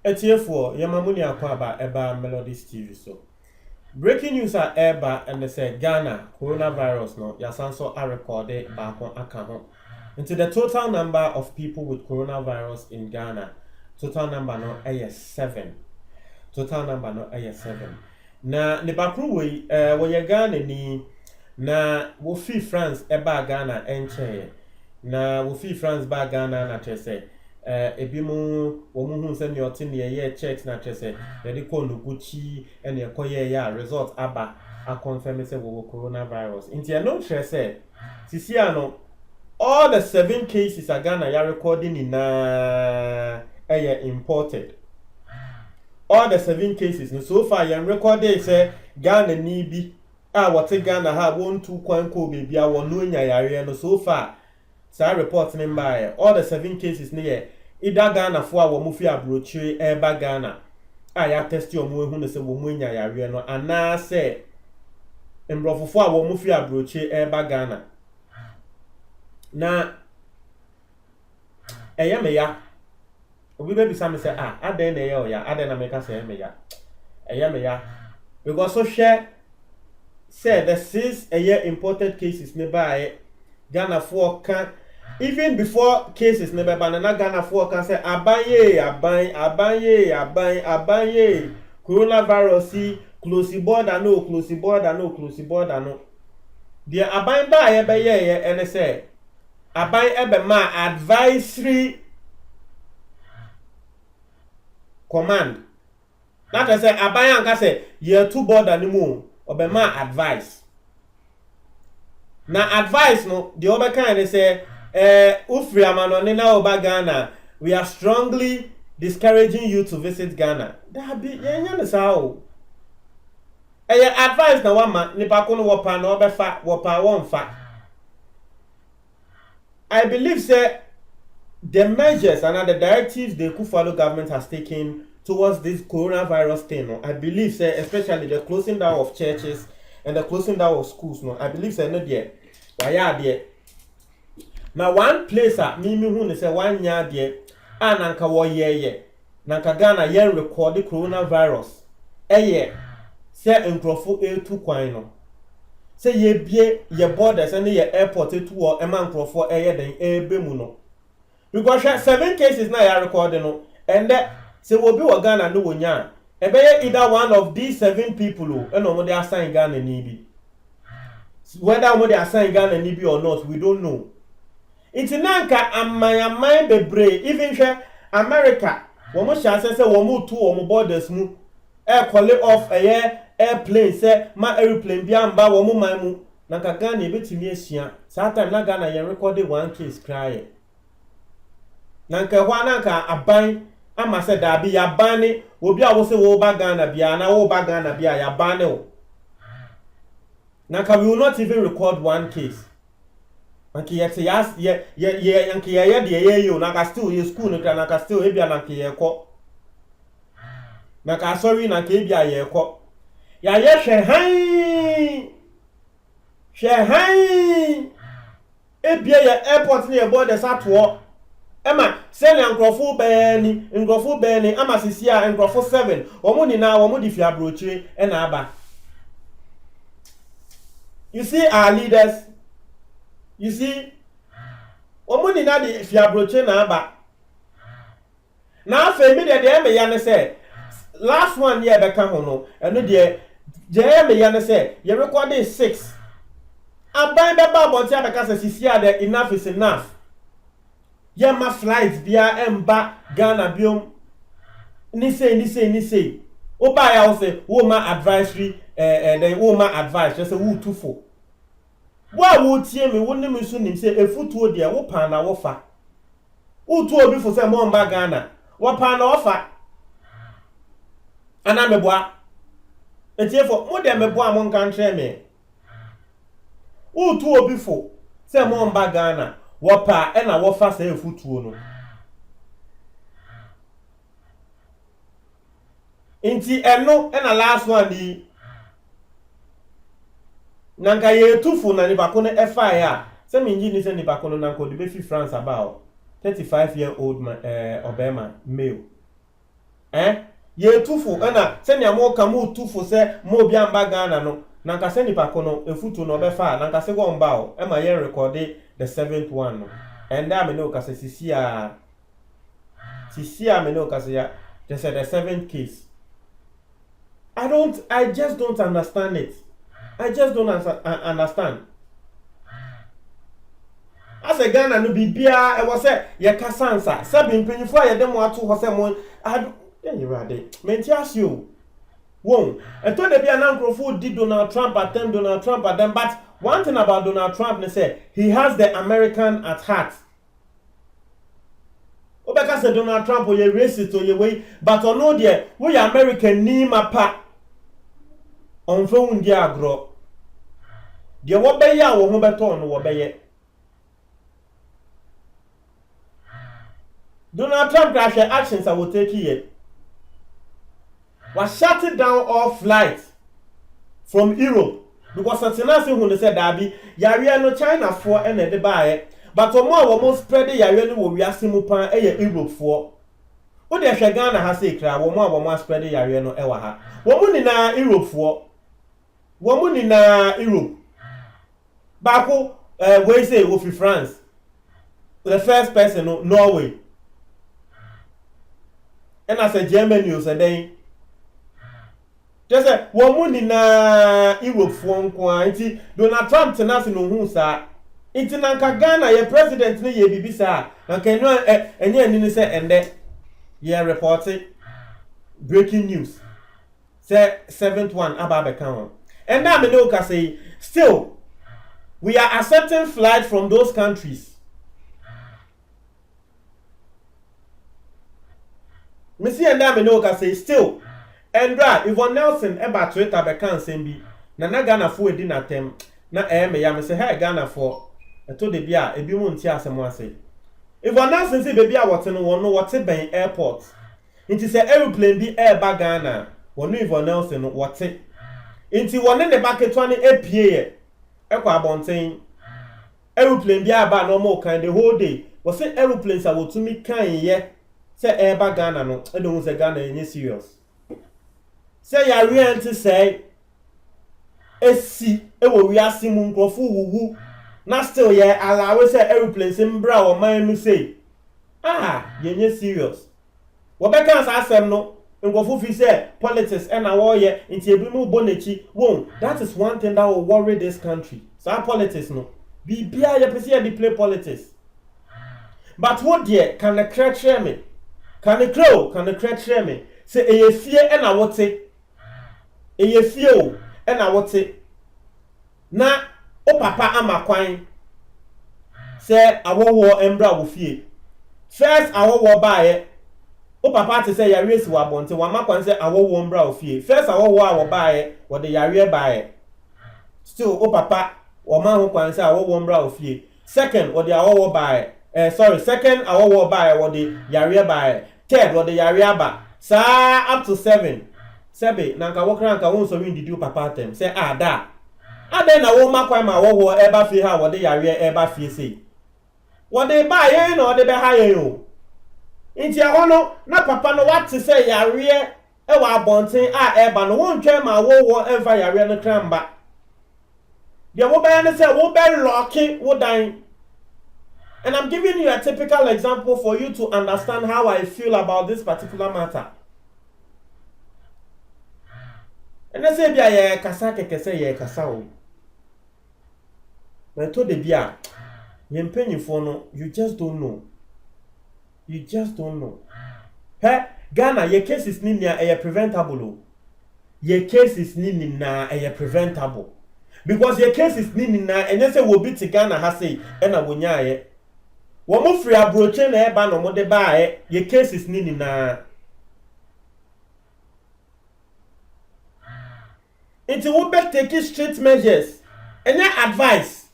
Etiefo, Yamamuni Akwaba, Eba Melodies TV. So, breaking news at Eba and they say Ghana coronavirus no Yasanso are recorded back on account. Into the total number of people with coronavirus in Ghana, total number no AS7. Total number no AS7. Na ne bakru we Ghana ni na wo fi France eba Ghana enche na wo fi France ba Ghana na chese ebi mu wo mu hu se ne oti ne ye checks na chese ye de ko no guchi ene ekoye ya result aba a confirm say wo coronavirus inti no chese sisi ano all the 7 cases a Ghana ya recording in imported. All the 7 cases no so far yan recorded say Ghana ni bi what Ghana ha 1-2 kwanko baby a wonu nya yare no so far sa report ni mba all the 7 cases ni ye ida Ghana fo a wo mu fi abrochire eba Ghana ya test yo mu ehu ne se wo mu nya yare no ana se mbrofofo a wo mu fi abrochire eba Ghana na meya obi be bisa me say aden na ye o ya aden na me ka say meya meya because so share say the 6 imported cases nearby Ghana for can even before cases never banana Ghana for can say abanye coronavirus close border no the aban ba ye be ye and say aban ebe ma advisory command that I say aban anka say ye 2 border ni mu obema advice na advice no the other kind say ufri amanone na oba Ghana we are strongly discouraging you to visit Ghana that be yenya ne sao advice na wama nipa ko no wopa na obefa wopa wonfa. I believe say the measures and the directives the Kufuor government has taken towards this coronavirus thing, no, I believe say especially the closing down of churches and the closing down of schools, no, I believe say no there. Why are there? Now one place me who say 1 year there, nanka wo ye nanka Ghana ye record the coronavirus. Say nkrofo etu kwan no. Say ye bie ye borders and ye airport etu o ema nkrofo den ebe mu no. Because 7 cases na ya record no and say will be Ghana no wonya ebe either one of these 7 people and no they assign Ghana ni bi whether they assign Ghana ni bi or not we don't know. It's nanka amman bebre even share America wo mo sha say wo mo tu wo mo borders mu call off airplane say ma airplane bi amba wo mo man mu nanka Ghana ebetimi asia saa time na Ghana ye recorded 1 case cry nanka hwa nanka aban ama se da bi ya bane obi a wo se wo ba Ghana bia na wo ba Ghana bia ya bane o nanka we will not even record 1 case nanka yete yas ye nanka ye de ye nanka still ye school nanka still e bia nanka ye ko nanka sorry nanka e bia ye ko ya ye hwe e bia ye airport ni e borders ato Emma, send nkrofo beni ama sisi a nkrofo 7 omo ni na omo di fi abrochire e na aba. You see our leaders, you see omo ni na di fi abrochire na aba. Na afa mi de me ya ne say last one year be ka ho no eno de je me ya ne say ye record 6 aban be ba bonti abeka say sisi a the enough is enough. Yema flights bia emba Ghana biom ni say oba ya wo say wo ma advisory then wo ma advice just say wo tufo wo tie me wo nim so nim say efutuo de wo pa na wo fa wo tu obi fo say mo mba Ghana wo pa na wo fa ana meboa etiefo mo de meboa mo nkan tre me wo tu obi fo say mo mba Ghana wopa ena wofa say efutuo no inti eno ena last one ni nanka ye tufu na nipa ko no efa ya se minji ni se nipa ko no nanka de be fi France about 35-year-old Obama male ye tufu na se ne amo ka mu tufu se mo bia mba Ghana no nanka se nipa ko no efutu no befa nanka se go mba o ma ye record the 7th one no and that me no ka se sisia me no ka se ya they said the 7th case. I just don't understand it. I just don't understand. As a Ghana no bibia e was say ye kasansa sabi mpanyifo a ye dem ato ho se mo you ready menti asio won and to the bia na nkrofo di Donald Trump at them but one thing about Donald Trump they say he has the American at heart. Obeka say Donald Trump o ye racist o ye way but ono de we American ni mapa onfo wundi agro de wo be ya wo ho beto no wo be ye Donald Trump crash actions I will take here was shutting down all flights from Europe because Satinasi who said Dabi yare no China for and the buy but omo wo spread yare no wo wiase mu pan Europe for wo de hwe Ghana ha say kra wo spread yare no e wa ha wo mu ni na Europe for wo mu ni na Europe bako we say wo fi France the first person no Norway and as a German news and then just say woman in Europe for nti Donald Trump tenase no hu sa nti nanka Ghana ye president ne ye bibisa nanka no enye ni say ende ye reporting breaking news say 7th one aba kan and now me no ka say still we are accepting flights from those countries. Missy and I know can say still. And Yvonne Nelson about Twitter be can send be. Na Ghana for dinner tem. Na me ya me say hey Ghana for. I told the bia e bi won ti asem say. Yvonne Nelson say baby a what no one no what ben airport. Inti say aeroplane bi air ba Ghana. Won Yvonne Nelson what. Inti won ne back to an APA. E kwa abonten. Aeroplane bi aba no more kind the whole day. Was say aeroplanes are to me kan ye. Say eba Ghana no e don't say Ghana any serious say ya reality say esi e wo wiase mu nkrofo wuwu na still ye allow say aeroplanes mbra o man no say ye nye serious wo be kan sa asem no nkrofo fi say politics e na wo ye nti ebi mu bonechi won that is one thing that will worry this country so politics no bi bia ye pese ye play politics but what there can the crash me can the crash me say eye fie e na wote eye fie o e na wote na o papa amakwan say awowo embra wo fie first awowo baaye o papa te say yare si wa bonte wa makwan say awowo embra wo fie first awowo a wo baaye wo de yare baaye still o papa wo ma ho kwan say awowo embra wo fie second wo de awowo baaye second awowo baaye wo de yare baaye third what the yariaba sa up to 7 sebe nanka wokra nanka won so win did you papa them say da na wo makwa ma wo eba fi ha what the yare eba fi say what they buy ye no they be high yo nti e no na papa no what say yare e wa abonten eba no won twa ma wo enfa yare no kramba de wo be ne say wo be locking wo dan. And I'm giving you a typical example for you to understand how I feel about this particular matter. And I say, "Bia kasa keke say ye kasa o." But to the bia, you penny for no, you just don't know. You just don't know. Hey, Ghana, your case is ninia preventable. Your case is nina preventable. Because your case is nina and you say will be to Ghana has say and a wunya. Womo free abroche na eba no mo de baae ye cases ni na It will be taking strict measures and advice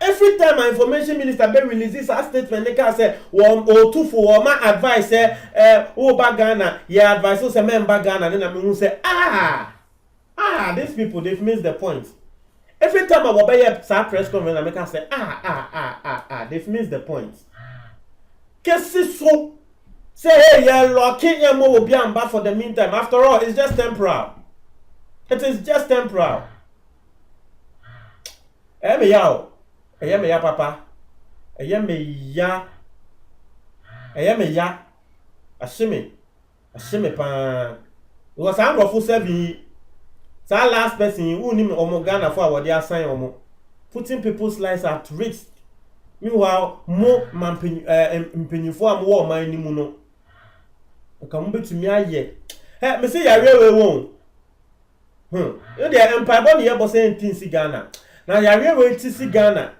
every time my information minister be releases a statement they can say one or two for my advice oh Ghana yeah advice so say member Ghana then I mean say these people they've missed the point Every time I will buy a press conference, I make her say, they've missed the point. Kesi so say, hey, you're locking your will be on back for the meantime. After all, it's just temporal. It is just temporal. Me ya, papa. Me ya. Ashime pa. It was a for 7. That last person who knew Omogana for what they are saying, putting people's lives at risk. Meanwhile, more man penny for more money muno. Come to me, ye. Hey, me say, I really won't. The Empire Bonnie was saying Tinsi Ghana. Now, you really Tinsi Ghana.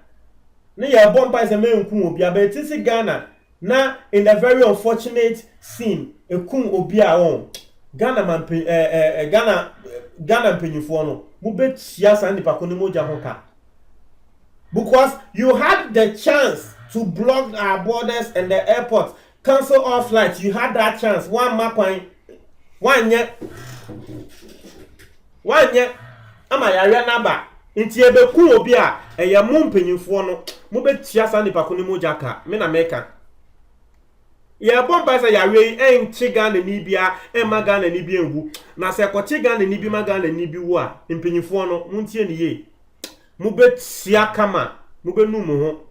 Now, you are born by the main Kum Obia, but Tinsi Ghana. Now, in a very unfortunate scene, a Kum Obia on Ghana man, Ghana penny for no. Mubet Sias and the Paconimo Jahoka. Because you had the chance to block our borders and the airports, cancel all flights. You had that chance. One yet. Ama ya naba. Inti ebe ku obi a eye mo mpanyimfo no mo betia sa nipa ko ni mo jaka me na meka. Ya bomba sa ya we enchi Ghana ni bia ema Ghana ni bia ngu. Na se ko chi Ghana ni bi ma Ghana ni bi wo a mpanyimfo no mo ntie ni ye. Mo betia kama mo benu mo ho.